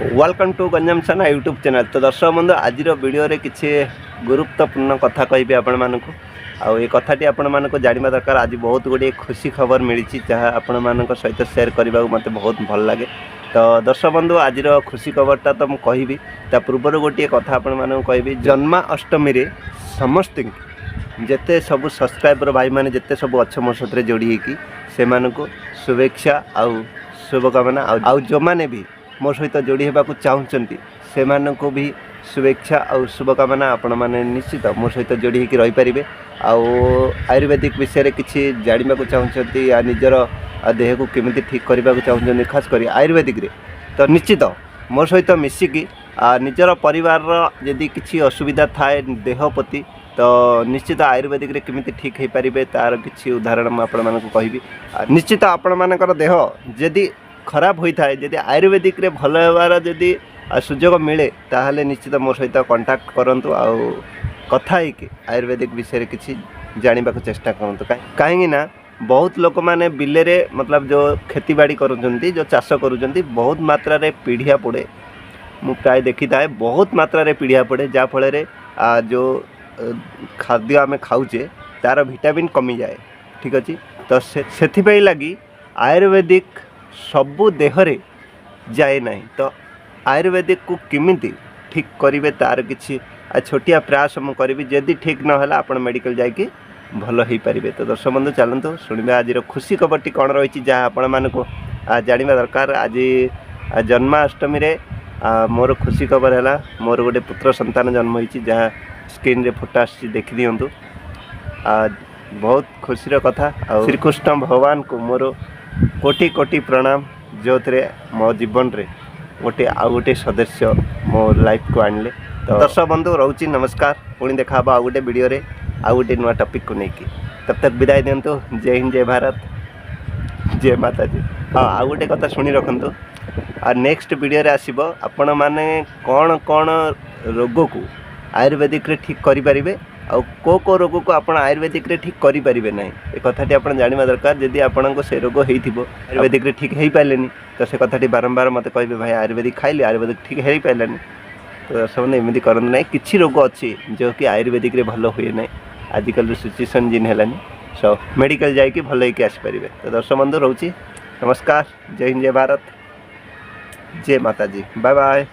Welcome to Ganjam Sana YouTube channel. तो दर्शक बंधु आज वीडियो रे किसी गुरुत्वपूर्ण कथा कहि आपण मानक आउ ये कथाटी आपण मानक जानिबा दरकार। आज बहुत गुड़े खुशी खबर मिली जहाँ आपण मानक सहित शेयर करने मत बहुत भल लगे। तो दर्शक बंधु आज खुशी खबरटा तो मुझे कहबी ता पूर्व गोटे कथा आपण मानक कहबी। जन्माष्टमी रे समस्त जिते सब सब्सक्राइबर भाई मैंने जिते सब अच्छे मो सहित जोड़ी से शुभेच्छा आउ शुभकामना आउ जो मैंने भी मो सहित जोड़ी होगा चाहते से भी शुभेच्छा और शुभकामना आपण मैंने निश्चित मो सहित जोड़ी होकर रहीपर। आयुर्वेदिक विषय किसी जानवा चाहते या निजर देह को केमी ठीक करने को चाहते खास कर आयुर्वेदिक रे तो निश्चित मो सहित मिसिकी निजर परिवार यदि किसी असुविधा थाए देह प्रति तो निश्चित आयुर्वेदिक रे केमी ठीक हो पारे तार किसी उदाहरण मुझे कहबी। निश्चित आपण मानकर देह यदि खराब होता है जदि आयुर्वेदिक रे भल होवार जदि सुजोग मिले ताहले निश्चित मो सहित कांटेक्ट करंतु आउ कथा है आयुर्वेदिक विषय किसी जानवा को चेष्टा करंतु। कहीं ना बहुत लोक माने बिले रे मतलब जो खेती बाड़ी करुचंती जो चाष करुचंती बहुत मात्रा रे पीढ़िया पड़े। मु प्राय देखी था बहुत मात्रा रे पीढ़िया पड़े जहाँ फल जो खाद्य आम खाऊचे तार विटामिन कमी जाए। ठीक अच्छे तो से लगी आयुर्वेदिक सबू देहरे जाए नहीं। तो आयुर्वेदिक को किमिति ठीक करेंगे तार किसी छोटिया प्रयास मुझे करी जदि ठीक ना आप मेडिकल जाकि भल हो पारे। तो दर्शक बंधु चलतु शुणा आज खुशी खबरटी कौन रही जहाँ आपण मानक जानवा दरकार। आज जन्माष्टमी रे मोर खुशी खबर है मोर गोटे पुत्र संतान जन्म होती जहाँ स्क्रीन रे फोटो आसी देखी दिंतु। बहुत खुशी कथा श्रीकृष्ण भगवान को मोर कोटि कोटि प्रणाम जो थे मो जीवन रे गोटे आउ गोटे सदस्य मो लाइफ को आणले। तो दर्शक बंधु रोची नमस्कार पुणी देखा आउ गोटे वीडियो रे आउ गोटे नुआ टॉपिक को लेकिन तब तक विदाय दिंतु। जय हिंद जय भारत जय माता जी। हाँ आउ गोटे कथा शुणी रखु आ नेक्स्ट वीडियो रे आसीबो आपण माने कौन कौन रोग को आयुर्वेदिक रे ठीक करि परिबे आउ को रोग को आप आयुर्वेदिक रे ठीक करि परिबे नहीं। ए कथाटी आप जानवा दरकार। जदि आपन से रोग होइथिबो आयुर्वेदिक रे ठीक हो पारेनी तो से कथाटी बारंबार मत कहबे भाई आयुर्वेदिक खाइले आयुर्वेदिक ठीक हो पारानी। तो सब एमती करते ना किसी रोग अच्छी जो कि आयुर्वेदिक रे भल हुए ना आजिकल सिचुएसन जिन है सो मेडिकल जाकि भल होकर आसपारे। तो दर्शक बंधु रोची नमस्कार जय हिंद जय भारत जय माता जी बाय बाय।